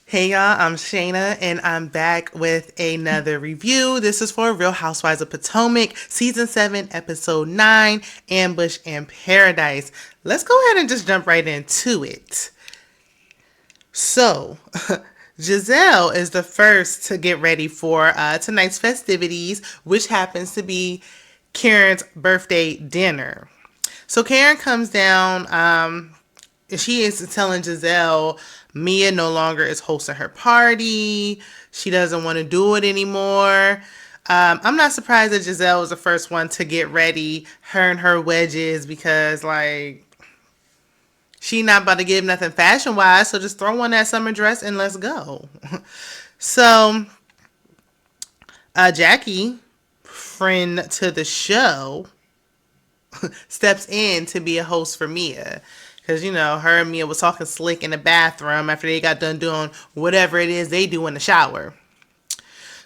Hey y'all, I'm Shayna and I'm back with another review. This is for Real Housewives of Potomac, Season 7, Episode 9, Ambush in Paradise. Let's go ahead and just jump right into it. So, Giselle is the first to get ready for tonight's festivities, which happens to be Karen's birthday dinner. So Karen comes down. She is telling Giselle Mia no longer is hosting her party. She doesn't want to do it anymore. I'm not surprised that Giselle was the first one to get ready, her and her wedges, because like she not about to give nothing fashion wise. So just throw on that summer dress and let's go. So Jackie, friend to the show, steps in to be a host for Mia. Because, you know, her and Mia was talking slick in the bathroom after they got done doing whatever it is they do in the shower.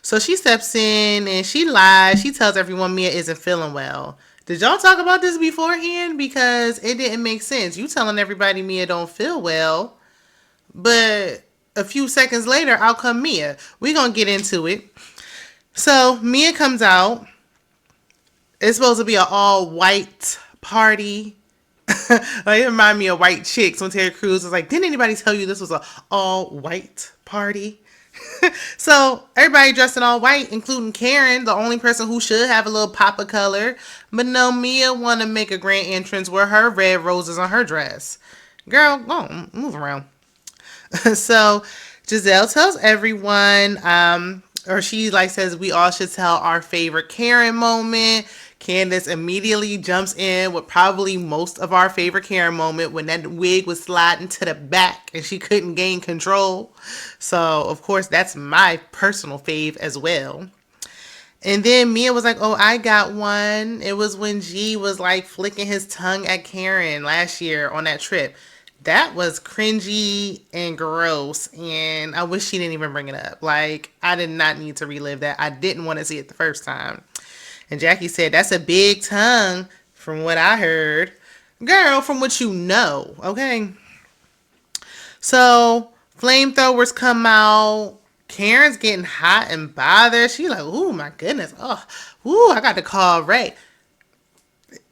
So she steps in and she lies. She tells everyone Mia isn't feeling well. Did y'all talk about this beforehand? Because it didn't make sense. You telling everybody Mia don't feel well, but a few seconds later, out come Mia. We gonna get into it. So Mia comes out. It's supposed to be an all white party. Like it reminded me of White Chicks when Terry Crews was like, "Didn't anybody tell you this was a all white party?" So everybody dressed in all white, including Karen, the only person who should have a little pop of color. But no, Mia want to make a grand entrance with her red roses on her dress. Girl, go on, move around. So Giselle tells everyone, or she like says we all should tell our favorite Karen moment. Candiace immediately jumps in with probably most of our favorite Karen moment when that wig was sliding to the back and she couldn't gain control. So of course that's my personal fave as well. And then Mia was like, "Oh, I got one." It was when G was like flicking his tongue at Karen last year on that trip. That was cringy and gross, and I wish she didn't even bring it up. Like, I did not need to relive that. I didn't want to see it the first time. And Jackie said, "That's a big tongue, from what I heard." Girl, from what you know, okay? So, flamethrowers come out. Karen's getting hot and bothered. She like, "Ooh, my goodness. Oh, ooh, I got to call Ray."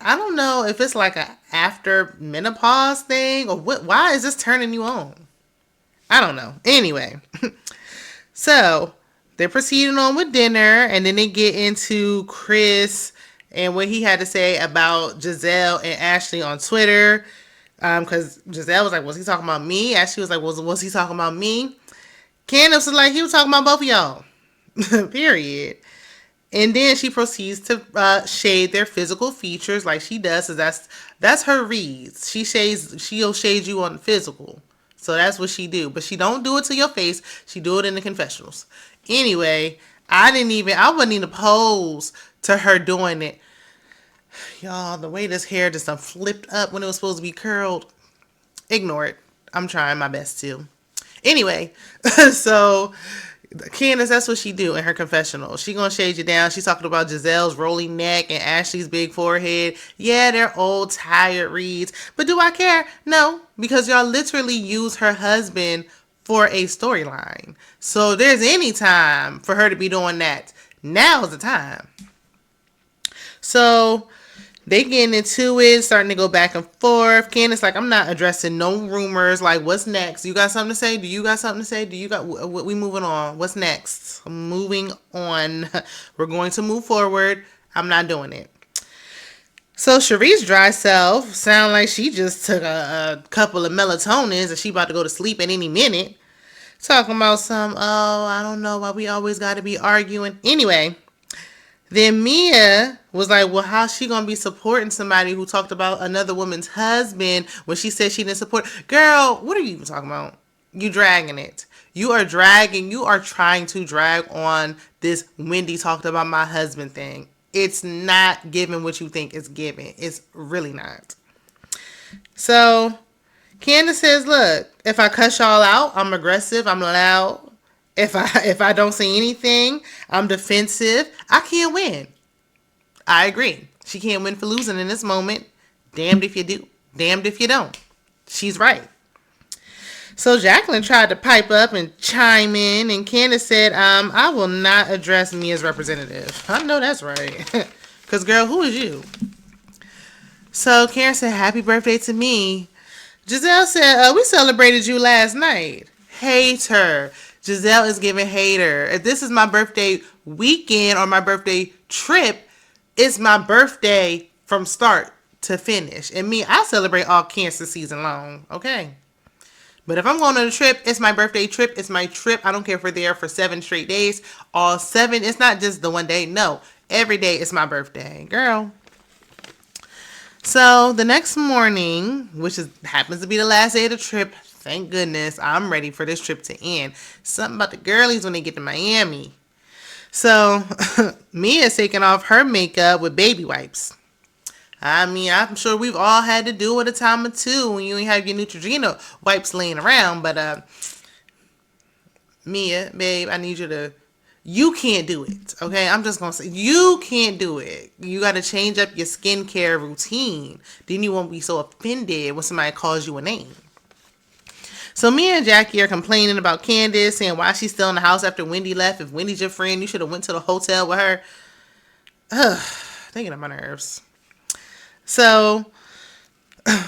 I don't know if it's like a after menopause thing or what. Why is this turning you on? I don't know. Anyway, so they're proceeding on with dinner, and then they get into Chris and what he had to say about Giselle and Ashley on Twitter. Because Giselle was like, "Was he talking about me?" Ashley was like, "Was he talking about me?" Candace was like, "He was talking about both of y'all." Period. And then she proceeds to shade their physical features like she does. So that's her reads. She'll shade you on the physical. So that's what she do. But she don't do it to your face. She do it in the confessionals. Anyway, I wouldn't even pose to her doing it. Y'all, the way this hair just flipped up when it was supposed to be curled. Ignore it. I'm trying my best to. Anyway, so Candace, that's what she do in her confessional. She gonna shade you down. She's talking about Giselle's rolling neck and Ashley's big forehead. Yeah, they're old, tired reads. But do I care? No, because y'all literally use her husband for a storyline. So there's any time for her to be doing that. Now's the time. So they getting into it, starting to go back and forth. Candace like, "I'm not addressing no rumors. Like, what's next? You got something to say? Do you got something to say? Do you got? We moving on. What's next? I'm moving on. We're going to move forward. I'm not doing it." So Cherie's dry self sound like she just took a couple of melatonins and she about to go to sleep at any minute. Talking about some, "Oh, I don't know why we always got to be arguing." Anyway, then Mia was like, "Well, how's she gonna be supporting somebody who talked about another woman's husband when she said she didn't support?" Girl, what are you even talking about? You dragging it. You are dragging. You are trying to drag on this Wendy talked about my husband thing. It's not giving what you think it's giving. It's really not. So Candace says, "Look, if I cuss y'all out, I'm aggressive. I'm loud. If I don't say anything, I'm defensive. I can't win." I agree. She can't win for losing in this moment. Damned if you do. Damned if you don't. She's right. So Jacqueline tried to pipe up and chime in, and Candiace said, I will not address me as representative. I know that's right. Because, girl, who is you? So Karen said, happy birthday to me. Giselle said, we celebrated you last night. Hater. Giselle is giving hater. If this is my birthday weekend or my birthday trip, it's my birthday from start to finish. And me, I celebrate all Cancer season long. Okay. But if I'm going on a trip, it's my birthday trip. It's my trip. I don't care if we're there for 7 straight days. All 7. It's not just the one day. No. Every day is my birthday. Girl. So the next morning, which happens to be the last day of the trip, thank goodness, I'm ready for this trip to end. Something about the girlies when they get to Miami. So Mia's taking off her makeup with baby wipes. I mean, I'm sure we've all had to do it a time or two when you ain't have your Neutrogena wipes laying around. But Mia, babe, I need you to... You can't do it, okay? I'm just going to say, you can't do it. You got to change up your skincare routine. Then you won't be so offended when somebody calls you a name. So me and Jackie are complaining about Candiace, saying why she's still in the house after Wendy left. If Wendy's your friend, you should have went to the hotel with her. Ugh, they get on my nerves. So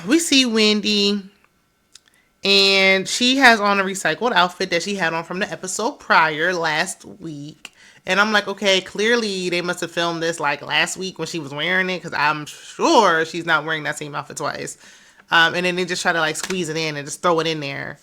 we see Wendy, and she has on a recycled outfit that she had on from the episode prior last week. And I'm like, okay, clearly they must have filmed this like last week when she was wearing it, because I'm sure she's not wearing that same outfit twice. And then they just try to like squeeze it in and just throw it in there.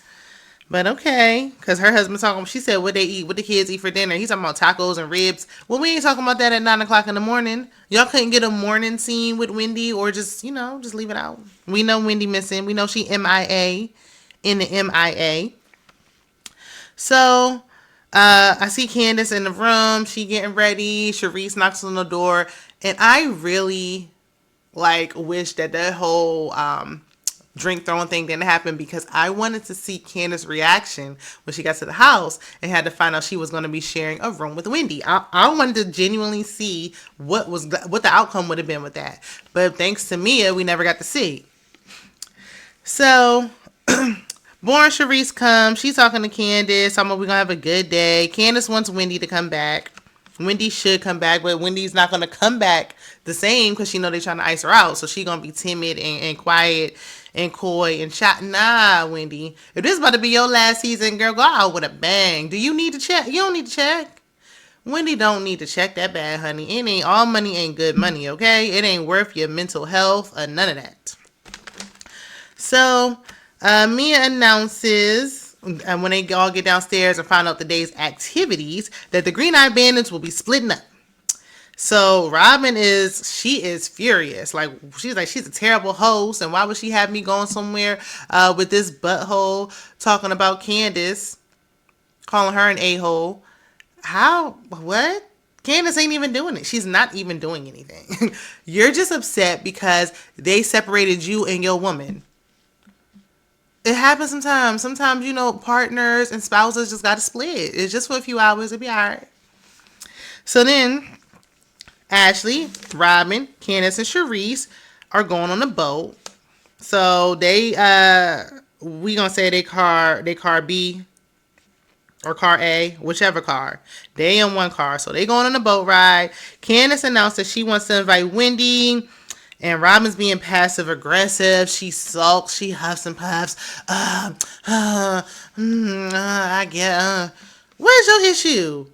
But okay, because her husband talking, she said what they eat, what the kids eat for dinner. He's talking about tacos and ribs. Well, we ain't talking about that at 9 o'clock in the morning. Y'all couldn't get a morning scene with Wendy, or just, just leave it out. We know Wendy missing. We know she MIA in the MIA. So, I see Candiace in the room. She getting ready. Sharice knocks on the door. And I really, wish that whole, drink throwing thing didn't happen, because I wanted to see Candiace's reaction when she got to the house and had to find out she was going to be sharing a room with Wendy. I wanted to genuinely see what the outcome would have been with that. But thanks to Mia, we never got to see. So, Born Sharice comes. She's talking to Candiace. Talking about we're going to have a good day. Candiace wants Wendy to come back. Wendy should come back, but Wendy's not going to come back the same, because she know they're trying to ice her out. So she going to be timid and quiet and coy and shy. Nah, Wendy. If this is about to be your last season, girl, go out with a bang. Do you need to check? You don't need to check. Wendy don't need to check that bag, honey. It ain't, all money ain't good money, okay? It ain't worth your mental health or none of that. So, Mia announces, when they all get downstairs and find out the day's activities, that the Green Eye Bandits will be splitting up. So Robyn is furious. She's a terrible host, and why would she have me going somewhere with this butthole talking about Candiace, calling her an a-hole? How? What? Candiace ain't even doing it. She's not even doing anything. You're just upset because they separated you and your woman. It happens sometimes. Sometimes, partners and spouses just got to split. It's just for a few hours. It'll be all right. So then Ashley, Robyn, Candiace, and Sharice are going on a boat. So they, we gonna say they car B or car A, whichever car. They in one car, so they going on a boat ride. Candiace announced that she wants to invite Wendy, and Robyn's being passive aggressive. She sulks, she huffs and puffs. I get. What is your issue?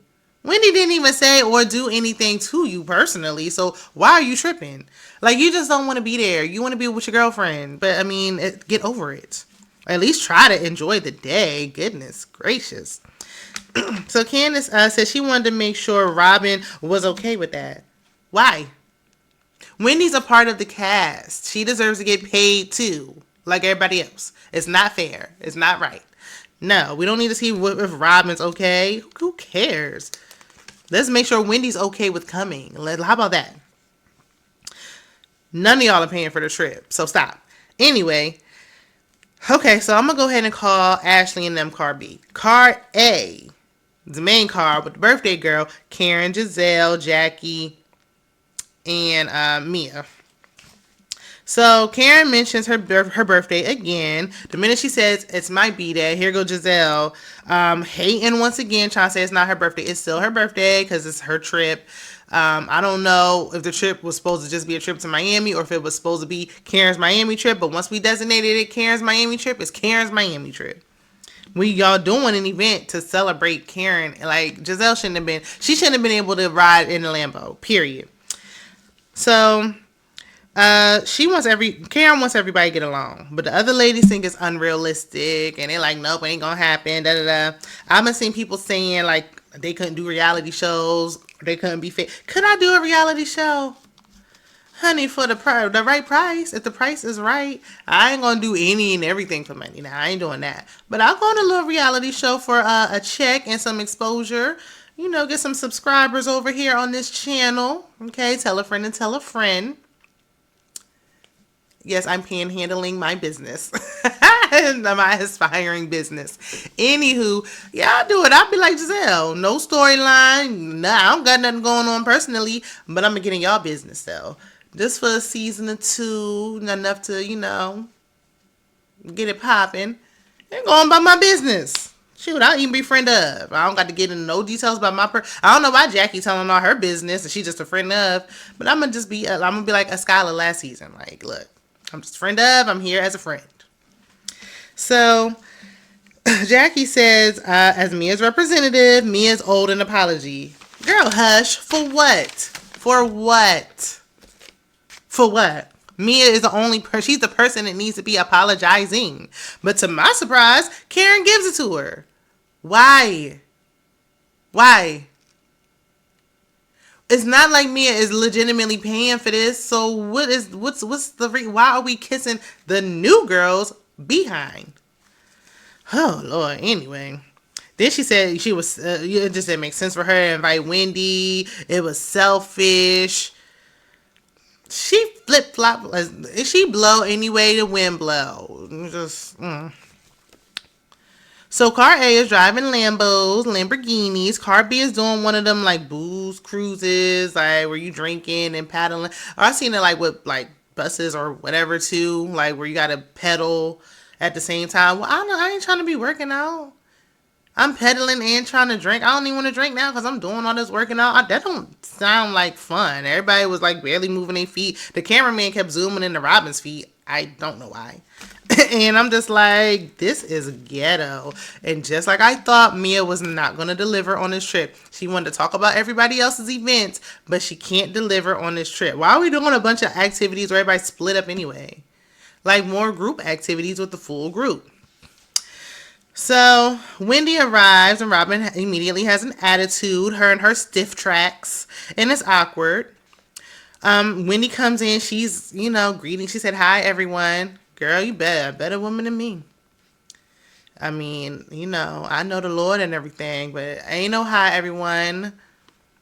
Wendy didn't even say or do anything to you personally, so why are you tripping? You just don't want to be there. You want to be with your girlfriend, but I mean, get over it. Or at least try to enjoy the day. Goodness gracious. So Candiace said she wanted to make sure Robyn was okay with that. Why? Wendy's a part of the cast. She deserves to get paid too, like everybody else. It's not fair. It's not right. No, we don't need to see if Robyn's okay. Who cares? Let's make sure Wendy's okay with coming. How about that? None of y'all are paying for the trip, so stop. Anyway, okay, so I'm going to go ahead and call Ashley and them car B. Car A, the main car with the birthday girl, Karen, Giselle, Jackie, and Mia. So Karen mentions her birthday again. The minute she says it's my b-day, here goes Giselle, hating once again, trying to say it's not her birthday. It's still her birthday because it's her trip. I don't know if the trip was supposed to just be a trip to Miami or if it was supposed to be Karen's Miami trip. But once we designated it Karen's Miami trip, it's Karen's Miami trip. We y'all doing an event to celebrate Karen. Like Giselle shouldn't have been. She shouldn't have been able to ride in the Lambo. Period. So Karen wants everybody to get along, but the other ladies think it's unrealistic, and they're like, nope, it ain't gonna happen. Da da da. I've been seeing people saying like they couldn't do reality shows, they couldn't be fake. Could I do a reality show? Honey, for the right price, if the price is right, I ain't gonna do any and everything for money. Now I ain't doing that, but I'll go on a little reality show for a check and some exposure. You know, get some subscribers over here on this channel. Okay, tell a friend and tell a friend. Yes, I'm panhandling my business. My aspiring business. Anywho, yeah, I'll do it. I'll be like Giselle. No storyline. Nah, I don't got nothing going on personally, but I'm going to get in y'all business though. Just for a season or two, not enough to, get it popping. And go on about my business. Shoot, I'll even be friend of. I don't got to get into no details about my I don't know why Jackie telling all her business and she's just a friend of. But I'm gonna be like a Skylar last season. Like, look, I'm just a friend of. I'm here as a friend. So Jackie says, as Mia's representative, Mia's owed an apology. Girl, hush. For what? For what? For what? Mia is the only person. She's the person that needs to be apologizing. But to my surprise, Karen gives it to her. Why? Why? It's not like Mia is legitimately paying for this. So what's the why are we kissing the new girl's behind? Oh Lord. Anyway, then she said she was. It just didn't make sense for her to invite Wendy. It was selfish. She flip flop. She blow anyway the wind blow. Just. So car A is driving Lamborghinis. Car B is doing one of them like booze cruises, like where you drinking and paddling. Or I seen it like with like buses or whatever too, like where you gotta pedal at the same time. Well, I ain't trying to be working out. I'm pedaling and trying to drink. I don't even want to drink now because I'm doing all this working out. That don't sound like fun. Everybody was like barely moving their feet. The cameraman kept zooming into Robyn's feet. I don't know why. And I'm just like, this is ghetto. And just like I thought, Mia was not going to deliver on this trip. She wanted to talk about everybody else's events, but she can't deliver on this trip. Why are we doing a bunch of activities where everybody split up anyway? Like more group activities with the full group. So Wendy arrives and Robyn immediately has an attitude. Her and her stiff tracks. And it's awkward. Wendy comes in. She's, greeting. She said, hi, everyone. Girl, you better woman than me. I mean, I know the Lord and everything, but ain't no hi, everyone.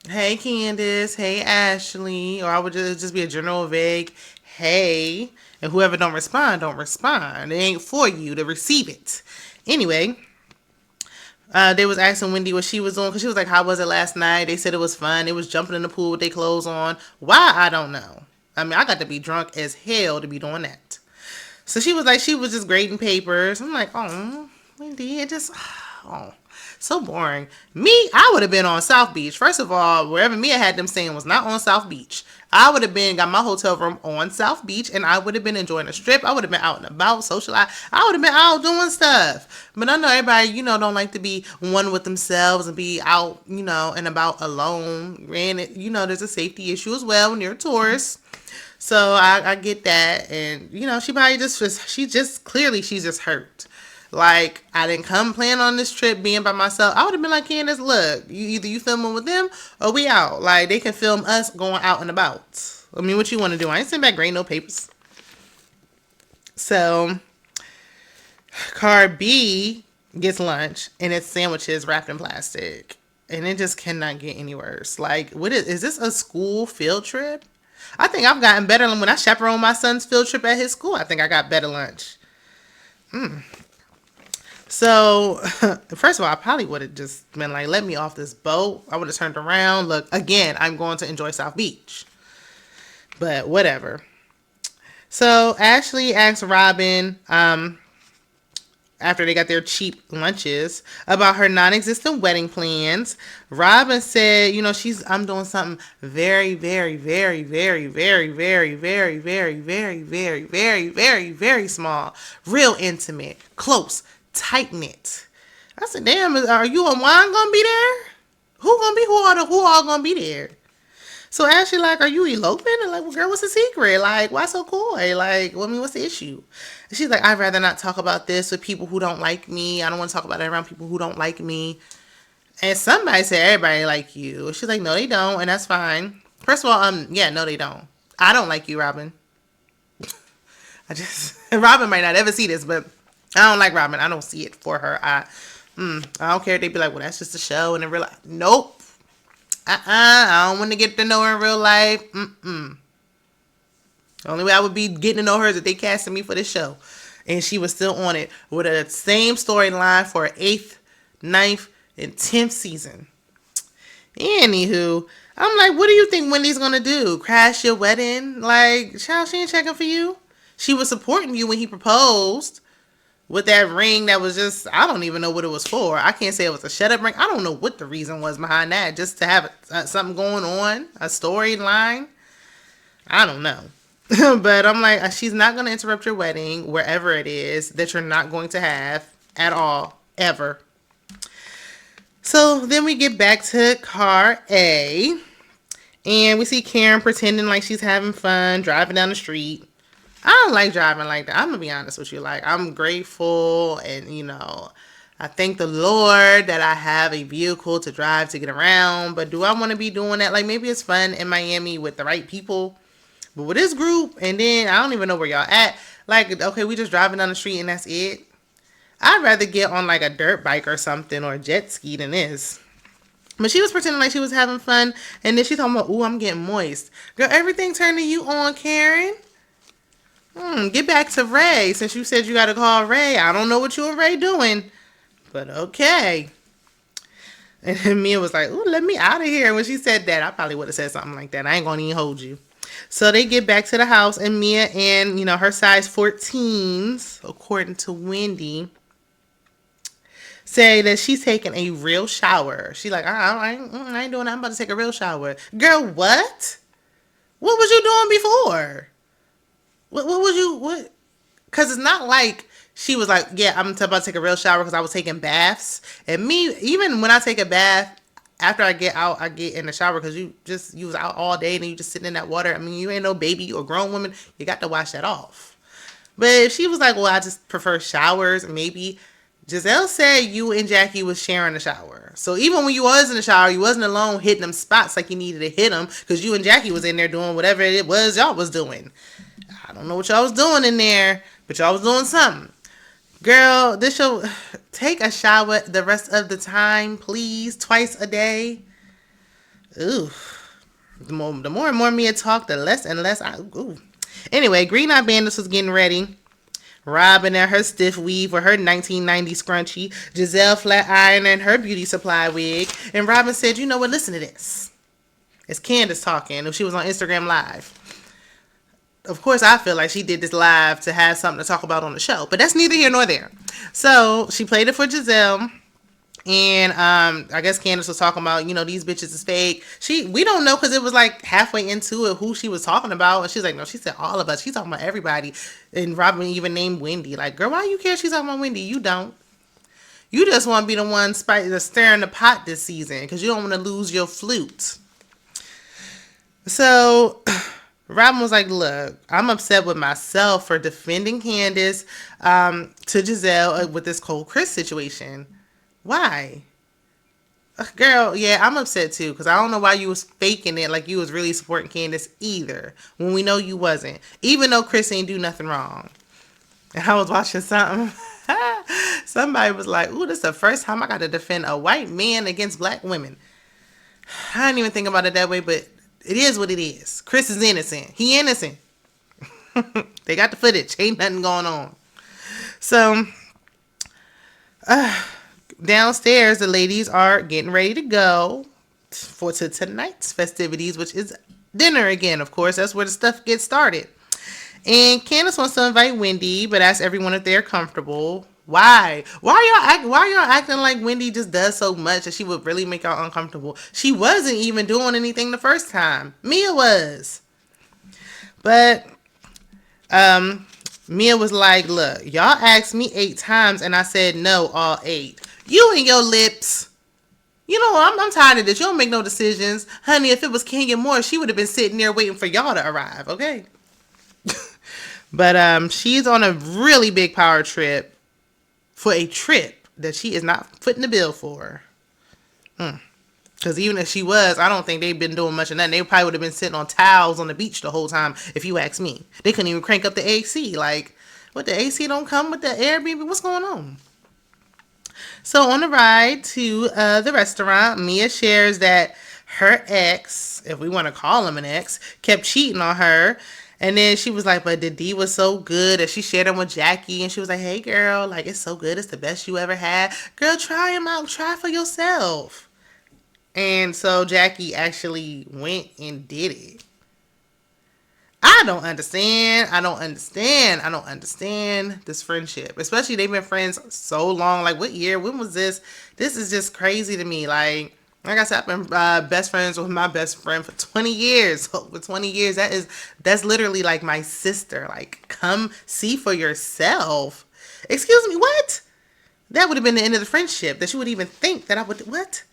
Hey, Candiace. Hey, Ashley. Or I would just be a general vague, hey. And whoever don't respond, don't respond. It ain't for you to receive it. Anyway, they was asking Wendy what she was doing because she was like, how was it last night? They said it was fun. It was jumping in the pool with their clothes on. Why? I don't know. I mean, I got to be drunk as hell to be doing that. So she was like, she was just grading papers. I'm like, oh, Wendy, it just, so boring. Me, I would have been on South Beach. First of all, wherever Mia had them staying was not on South Beach. I would have got my hotel room on South Beach, and I would have been enjoying a strip. I would have been out and about, socializing. I would have been out doing stuff. But I know everybody, don't like to be one with themselves and be out, and about alone. And, there's a safety issue as well when you're a tourist. So I get that. And, she probably she's just hurt. Like, I didn't come plan on this trip being by myself. I would have been like, Candiace, look, you filming with them or we out. Like, they can film us going out and about. I mean, what you want to do? I ain't sitting back grading no papers. So, car B gets lunch and it's sandwiches wrapped in plastic. And it just cannot get any worse. Like, what is this a school field trip? I think I've gotten better when I chaperoned my son's field trip at his school. I think I got better lunch. So, first of all, I probably would have just been like, let me off this boat. I would have turned around. Look, again, I'm going to enjoy South Beach. But whatever. So Ashley asked Robyn, after they got their cheap lunches, about her non-existent wedding plans. Robyn said, I'm doing something very, very, very, very, very, very, very, very, very, very, very, very, very small, real intimate, close, tight knit. I said, damn, are you and Juan gonna be there? Who all gonna be there? So Ashley like, are you eloping? And like, well, girl, what's the secret? Like, why so coy? Like, well, I mean, what's the issue? And she's like, I'd rather not talk about this with people who don't like me. I don't want to talk about it around people who don't like me. And somebody said everybody like you. She's like, no, they don't, and that's fine. First of all, yeah, no, they don't. I don't like you, Robyn. Robyn might not ever see this, but I don't like Robyn. I don't see it for her. I don't care if they be like, well, that's just a show, and in real life, nope. I don't want to get to know her in real life. The only way I would be getting to know her is if they casted me for this show. And she was still on it with the same storyline for 8th, 9th, and 10th season. Anywho, I'm like, what do you think Wendy's going to do? Crash your wedding? Like, child, she ain't checking for you. She was supporting you when he proposed with that ring that was just, I don't even know what it was for. I can't say it was a shut up ring. I don't know what the reason was behind that. Just to have something going on, a storyline. I don't know. But I'm like, she's not going to interrupt your wedding, wherever it is, that you're not going to have at all, ever. So then we get back to car A, and we see Karen pretending like she's having fun, driving down the street. I don't like driving like that. I'm going to be honest with you. Like, I'm grateful and, I thank the Lord that I have a vehicle to drive to get around. But do I want to be doing that? Like, maybe it's fun in Miami with the right people. But with this group, and then I don't even know where y'all at. Like, okay, we just driving down the street and that's it. I'd rather get on like a dirt bike or something or a jet ski than this. But she was pretending like she was having fun. And then she talking about, ooh, I'm getting moist. Girl, everything turning you on, Karen. Get back to Ray. Since you said you got to call Ray. I don't know what you and Ray doing. But okay. And then Mia was like, ooh, let me out of here. When she said that, I probably would have said something like that. I ain't going to even hold you. So they get back to the house. And Mia and, her size 14s, according to Wendy, say that she's taking a real shower. She like, I ain't doing that. I'm about to take a real shower. Girl, what? What was you doing before? What was you, what? Because it's not like she was like, yeah, I'm about to take a real shower because I was taking baths. And me, even when I take a bath, after I get out, I get in the shower because you was out all day and then you just sitting in that water. I mean, you ain't no baby or grown woman. You got to wash that off. But if she was like, well, I just prefer showers, maybe. Giselle said you and Jackie was sharing the shower. So even when you was in the shower, you wasn't alone hitting them spots like you needed to hit them because you and Jackie was in there doing whatever it was y'all was doing. I don't know what y'all was doing in there, but y'all was doing something. Girl, this show, take a shower the rest of the time, please. Twice a day. Ooh. The more and more Mia talk, the less and less ooh. Anyway, Green Eye Bandits was getting ready. Robyn in her stiff weave with her 1990 scrunchie. Giselle flat ironing her beauty supply wig. And Robyn said, you know what, listen to this. It's Candiace talking. She was on Instagram Live. Of course, I feel like she did this live to have something to talk about on the show. But that's neither here nor there. So, she played it for Giselle. And I guess Candiace was talking about, these bitches is fake. We don't know because it was like halfway into it who she was talking about. And she's like, no, she said all of us. She's talking about everybody. And Robyn even named Wendy. Like, girl, why you care she's talking about Wendy? You don't. You just want to be the one stirring the pot this season because you don't want to lose your flute. So Robyn was like, look, I'm upset with myself for defending Candiace to Giselle with this Cole Chris situation. Why? Girl, yeah, I'm upset too because I don't know why you was faking it like you was really supporting Candiace either when we know you wasn't. Even though Chris ain't do nothing wrong. And I was watching something. Somebody was like, ooh, this is the first time I got to defend a white man against black women. I didn't even think about it that way, but it is what it is. Chris is innocent. He innocent. They got the footage. Ain't nothing going on. So, downstairs, the ladies are getting ready to go to tonight's festivities, which is dinner again, of course. That's where the stuff gets started. And Candiace wants to invite Wendy, but asks everyone if they're comfortable. Why? Why y'all acting like Wendy just does so much that she would really make y'all uncomfortable? She wasn't even doing anything the first time. Mia was. But um Mia was like, look, y'all asked me 8 times and I said no all 8. You and your lips. You know, I'm tired of this. You don't make no decisions. Honey, if it was Kenya Moore, she would have been sitting there waiting for y'all to arrive, okay? But she's on a really big power trip for a trip that she is not footing the bill for. Because even if she was, I don't think they've been doing much of nothing. They probably would have been sitting on towels on the beach the whole time, if you ask me. They couldn't even crank up the AC. Like, what, the AC don't come with the Airbnb? What's going on? So on the ride to the restaurant, Mia shares that her ex, if we want to call him an ex, kept cheating on her. And then she was like, but the D was so good. And she shared him with Jackie. And she was like, hey, girl, like, it's so good. It's the best you ever had. Girl, try him out. Try for yourself. And so Jackie actually went and did it. I don't understand. I don't understand this friendship. Especially they've been friends so long. Like, what year? When was this? This is just crazy to me. Like I said, I've been best friends with my best friend for 20 years. So for 20 years, that's literally like my sister. Like, come see for yourself. Excuse me, what? That would have been the end of the friendship. That you would even think that I would, what?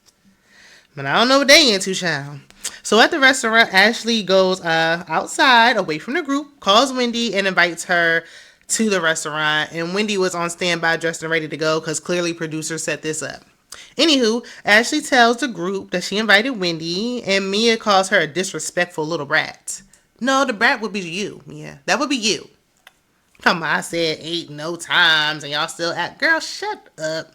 But I don't know what they into, child. So at the restaurant, Ashley goes outside, away from the group, calls Wendy, and invites her to the restaurant. And Wendy was on standby, dressed and ready to go, because clearly producers set this up. Anywho, Ashley tells the group that she invited Wendy, and Mia calls her a disrespectful little brat. No, the brat would be you, Mia. That would be you. Come on, I said 8 no times, and y'all still act. Girl, shut up.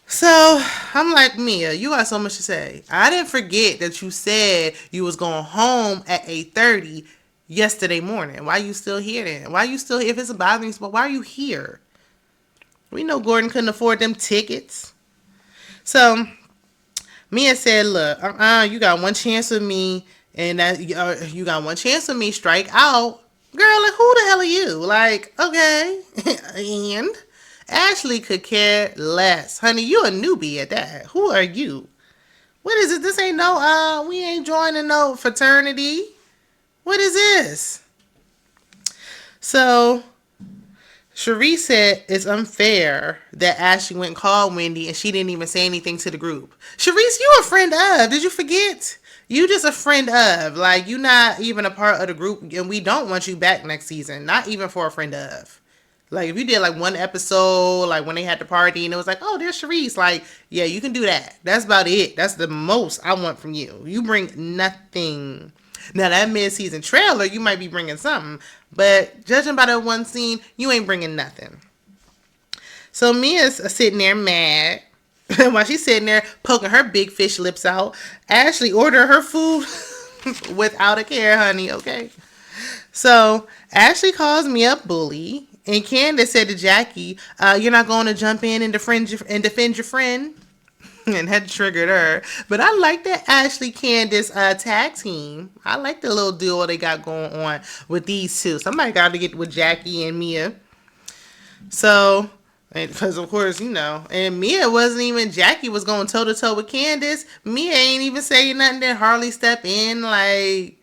So I'm like, Mia, you got so much to say. I didn't forget that you said you was going home at 8:30 yesterday morning. Why you still here then? Why you still here? If it's a bothering spot, why are you here? We know Gordon couldn't afford them tickets. So Mia said, look, you got one chance with me, and that you got one chance with me, strike out. Girl, like, who the hell are you? Like, okay. And Ashley could care less. Honey, you a newbie at that. Who are you? What is it? This ain't no, we ain't joining no fraternity. What is this? So, Cherie said it's unfair that Ashley went and called Wendy and she didn't even say anything to the group. Cherise, you a friend of. Did you forget? You just a friend of. Like, you not even a part of the group, and we don't want you back next season. Not even for a friend of. Like, if you did, like, one episode, like, when they had the party, and it was like, oh, there's Cherise. Like, yeah, you can do that. That's about it. That's the most I want from you. You bring nothing. Now, that mid-season trailer, you might be bringing something. But judging by that one scene, you ain't bringing nothing. So Mia's sitting there mad. While she's sitting there poking her big fish lips out, Ashley ordered her food without a care, honey, okay? So Ashley calls Mia a bully. And Candiace said to Jackie, you're not going to jump in and defend your friend? And that triggered her. But I like that Ashley Candiace tag team. I like the little duo they got going on with these two. Somebody got to get with Jackie and Mia. So, because of course, you know, and Mia wasn't even, Jackie was going toe to toe with Candiace. Mia ain't even saying nothing, then hardly step in. Like,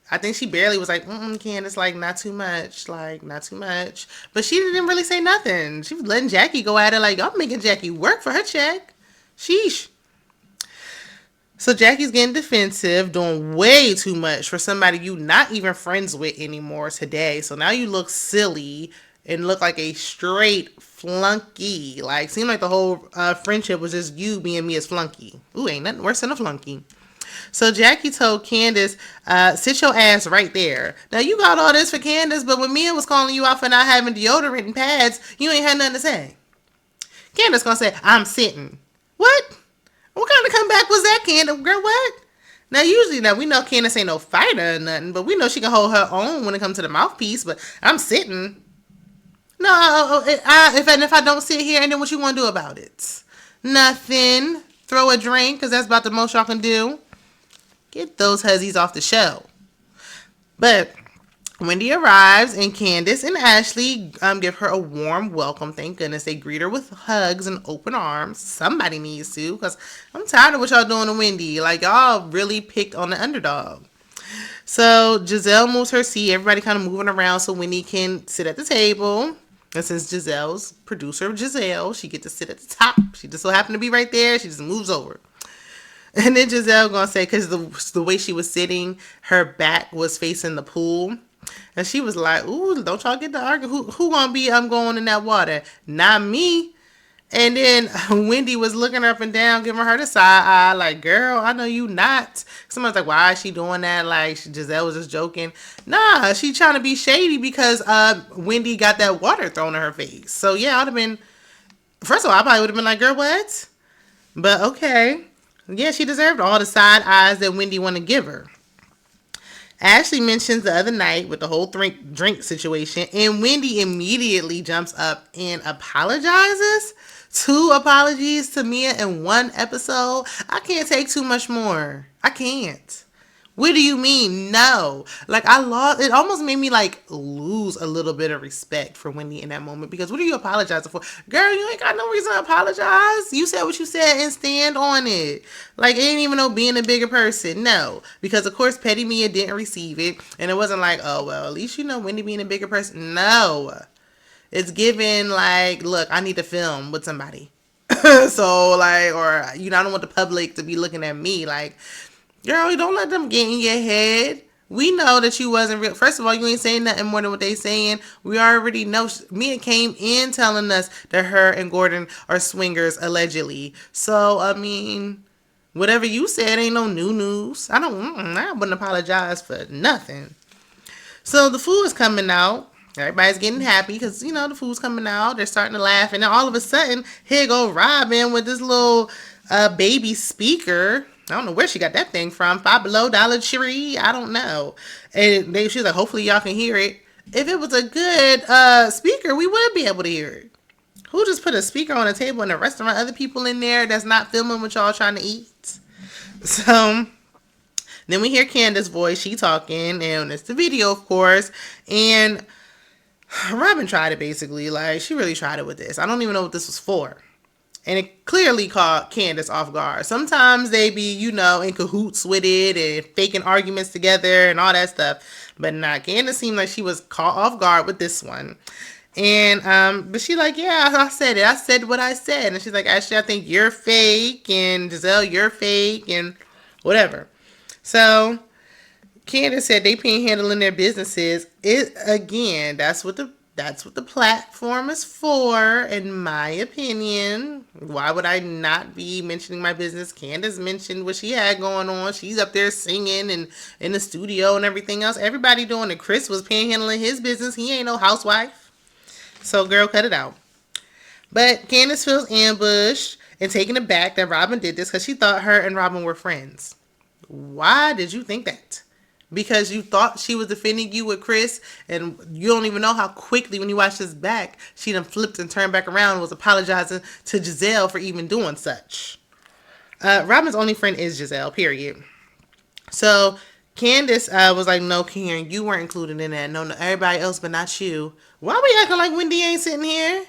I think she barely was like, Candiace, like, not too much. Like, not too much. But she didn't really say nothing. She was letting Jackie go at it like, y'all making Jackie work for her check. Sheesh. So Jackie's getting defensive, doing way too much for somebody you not even friends with anymore today. So now you look silly and look like a straight flunky. Like, seemed like the whole friendship was just you being Mia's flunky. Ooh, ain't nothing worse than a flunky. So Jackie told Candiace, sit your ass right there. Now, you got all this for Candiace, but when Mia was calling you out for not having deodorant and pads, you ain't had nothing to say. Candiace gonna say, I'm sitting. What? What kind of comeback was that, Candiace? Girl, what? Now, usually, we know Candiace ain't no fighter or nothing, but we know she can hold her own when it comes to the mouthpiece, but I'm sitting. No, if I don't sit here, and then what you want to do about it? Nothing. Throw a drink, because that's about the most y'all can do. Get those hussies off the show. But Wendy arrives and Candiace and Ashley give her a warm welcome. Thank goodness. They greet her with hugs and open arms. Somebody needs to, because I'm tired of what y'all doing to Wendy. Like, y'all really picked on the underdog. So Giselle moves her seat. Everybody kind of moving around so Wendy can sit at the table. And since Giselle's producer, Giselle, she get to sit at the top. She just so happened to be right there. She just moves over. And then Giselle gonna say, because the way she was sitting, her back was facing the pool. And she was like, "Ooh, don't y'all get to argue? Who gonna be going in that water? Not me." And then Wendy was looking up and down, giving her the side eye, like, "Girl, I know you not." Someone's like, "Why is she doing that?" Like, Giselle was just joking. Nah, she trying to be shady because Wendy got that water thrown in her face. So yeah, I'd have been. First of all, I probably would have been like, "Girl, what?" But okay, yeah, she deserved all the side eyes that Wendy want to give her. Ashley mentions the other night with the whole drink situation, and Wendy immediately jumps up and apologizes. Two apologies to Mia in one episode. I can't take too much more. I can't. What do you mean? No. Like, I lost. It almost made me like lose a little bit of respect for Wendy in that moment, because what are you apologizing for? Girl, you ain't got no reason to apologize. You said what you said and stand on it. Like, it ain't even no being a bigger person. No. Because of course Petty Mia didn't receive it. And it wasn't like, oh well, at least you know Wendy being a bigger person. No. It's given like, look, I need to film with somebody. So like, or you know, I don't want the public to be looking at me like, girl, you don't let them get in your head. We know that you wasn't real. First of all, you ain't saying nothing more than what they saying. We already know. Mia came in telling us that her and Gordon are swingers, allegedly. So, I mean, whatever you said ain't no new news. I wouldn't apologize for nothing. So the food is coming out. Everybody's getting happy because, you know, the food's coming out. They're starting to laugh. And then all of a sudden, here go Robyn with this little baby speaker. I don't know where she got that thing from. Five Below, Dollar Tree. I don't know. And she was like, hopefully y'all can hear it. If it was a good speaker, we would be able to hear it. Who just put a speaker on a table in a restaurant? Other people in there that's not filming what y'all trying to eat. So then we hear Candiace's voice. She talking, and it's the video, of course. And Robyn tried it basically. Like, she really tried it with this. I don't even know what this was for. And it clearly caught Candiace off guard. Sometimes they be, you know, in cahoots with it and faking arguments together and all that stuff. But not. Candiace seemed like she was caught off guard with this one. And but she like, yeah, I said it. I said what I said. And she's like, actually, I think you're fake, and Giselle, you're fake, and whatever. So Candiace said they panhandling their businesses. It again, that's what the platform is for, in my opinion. Why would I not be mentioning my business? Candiace mentioned what she had going on. She's up there singing and in the studio and everything else. Everybody doing it. Chris was panhandling his business. He ain't no housewife. So, girl, cut it out. But Candiace feels ambushed and taken aback that Robyn did this because she thought her and Robyn were friends. Why did you think that? Because you thought she was defending you with Chris, and you don't even know how quickly, when you watch this back, she done flipped and turned back around and was apologizing to Giselle for even doing such. Robyn's only friend is Giselle, period. So Candiace was like, no, Karen, you weren't included in that. No, everybody else but not you. Why we acting like Wendy ain't sitting here?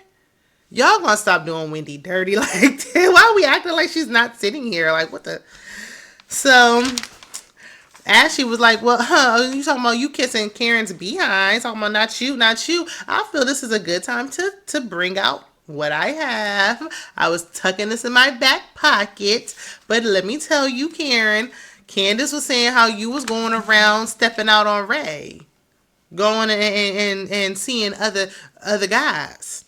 Y'all gonna stop doing Wendy dirty like that? Why are we acting like she's not sitting here? Like, what the? So Ashley was like, well, you talking about you kissing Karen's behind, talking about not you, not you. I feel this is a good time to bring out what I have. I was tucking this in my back pocket, but let me tell you, Karen, Candiace was saying how you was going around stepping out on Ray, going and seeing other guys.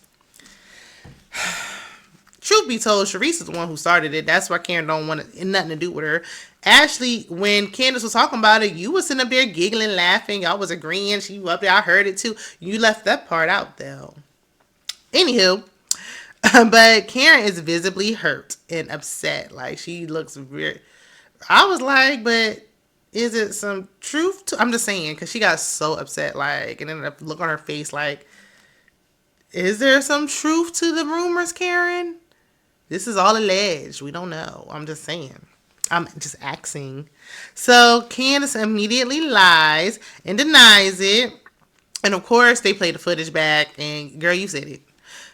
Truth be told, Sharice is the one who started it. That's why Karen don't want nothing to do with her. Ashley, when Candiace was talking about it, you was sitting up there giggling, laughing. Y'all was agreeing. She was up there. I heard it too. You left that part out, though. Anywho, but Karen is visibly hurt and upset. Like, she looks weird. I was like, but is it some truth to? I'm just saying, because she got so upset, like, and then the look on her face, like, is there some truth to the rumors, Karen? This is all alleged. We don't know. I'm just saying. I'm just asking. So Candiace immediately lies and denies it. And of course, they play the footage back, and girl, you said it.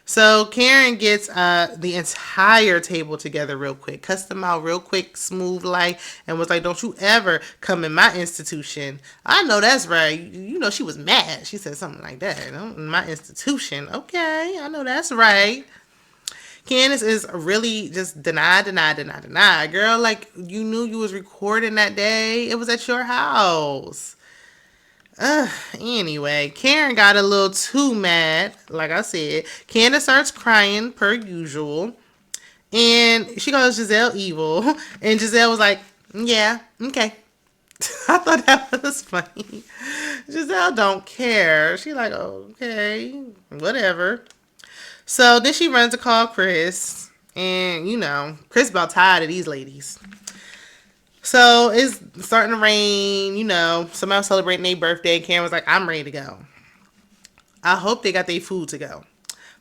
So Karen gets the entire table together real quick, cussed them out real quick, smooth like, and was like, "Don't you ever come in my institution." I know that's right. You know she was mad. She said something like that. In my institution, okay, I know that's right. Candiace is really just deny. Girl, like you knew you was recording that day. It was at your house. Anyway, Karen got a little too mad. Like I said, Candace starts crying per usual, and she calls Giselle evil. And Giselle was like, "Yeah, okay." I thought that was funny. Giselle don't care. She like, okay, whatever. So then she runs to call Chris, and Chris about tired of these ladies. So it's starting to rain, somebody was celebrating their birthday. Karen was like, I'm ready to go. I hope they got their food to go.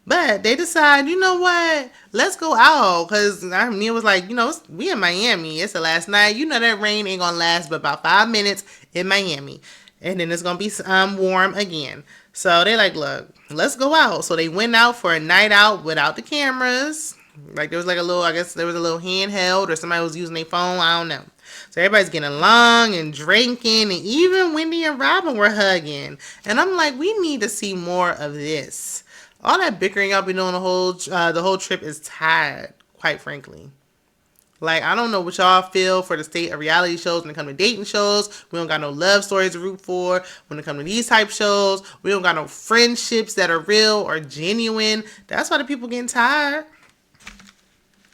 But they decide, you know what? Let's go out. Because Mia was like, we in Miami. It's the last night. You know that rain ain't going to last but about 5 minutes in Miami. And then it's going to be warm again. So they like, look, let's go out. So they went out for a night out without the cameras. Like there was like a little, I guess there was a little handheld or somebody was using their phone. I don't know. So everybody's getting along and drinking, and even Wendy and Robyn were hugging. And I'm like, we need to see more of this. All that bickering y'all been doing the whole trip is tired, quite frankly. Like, I don't know what y'all feel for the state of reality shows when it comes to dating shows. We don't got no love stories to root for. When it comes to these type shows, we don't got no friendships that are real or genuine. That's why the people getting tired.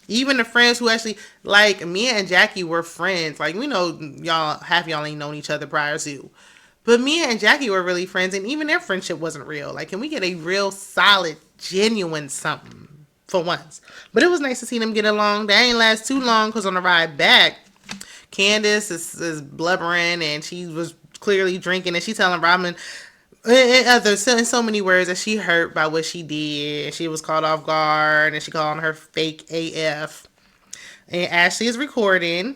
Even the friends who actually, like, Mia and Jackie were friends. Like, we know half y'all ain't known each other prior to. But Mia and Jackie were really friends, and even their friendship wasn't real. Like, can we get a real solid, genuine something for once? But it was nice to see them get along. They ain't last too long, because on the ride back, Candiace is blubbering, and she was clearly drinking, and she telling Robyn in so many words that she hurt by what she did, and she was caught off guard, and she called her fake AF. And Ashley is recording,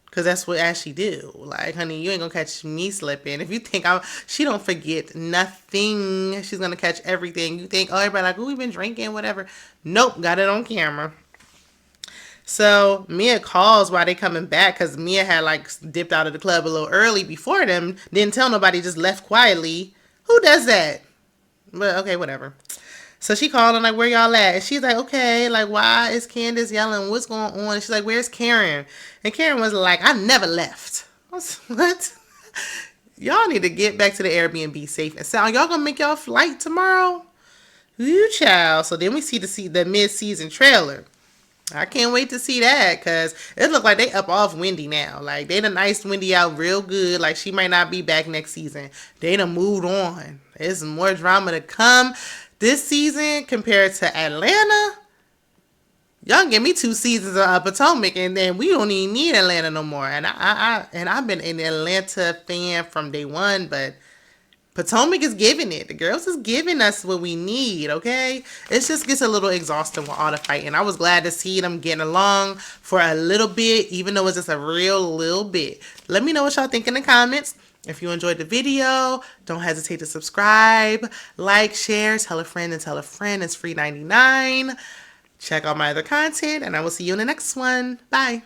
because that's what Ashley do. Like, honey, you ain't gonna catch me slipping. If you think she don't forget nothing. She's gonna catch everything. You think, oh, everybody like, oh, we've been drinking, whatever. Nope, got it on camera. So Mia calls while they coming back, because Mia had like dipped out of the club a little early before them. Didn't tell nobody, just left quietly. Who does that? But okay, whatever. So she called and like, where y'all at? And she's like, okay, like, why is Candiace yelling? What's going on? And she's like, where's Karen? And Karen was like, I never left. I was, what? Y'all need to get back to the Airbnb safe and sound. Y'all gonna make y'all flight tomorrow? You child. So then we see the mid-season trailer. I can't wait to see that, because it look like they up off Wendy now. Like, they done iced Wendy out real good. Like, she might not be back next season. They done moved on. There's more drama to come this season compared to Atlanta. Y'all give me 2 seasons of Potomac, and then we don't even need Atlanta no more. And I've been an Atlanta fan from day one, but Potomac is giving it. The girls is giving us what we need, okay? It just gets a little exhausting with all the fighting. I was glad to see them getting along for a little bit, even though it's just a real little bit. Let me know what y'all think in the comments. If you enjoyed the video, don't hesitate to subscribe, like, share, tell a friend and tell a friend. It's free 99. Check out my other content, and I will see you in the next one. Bye.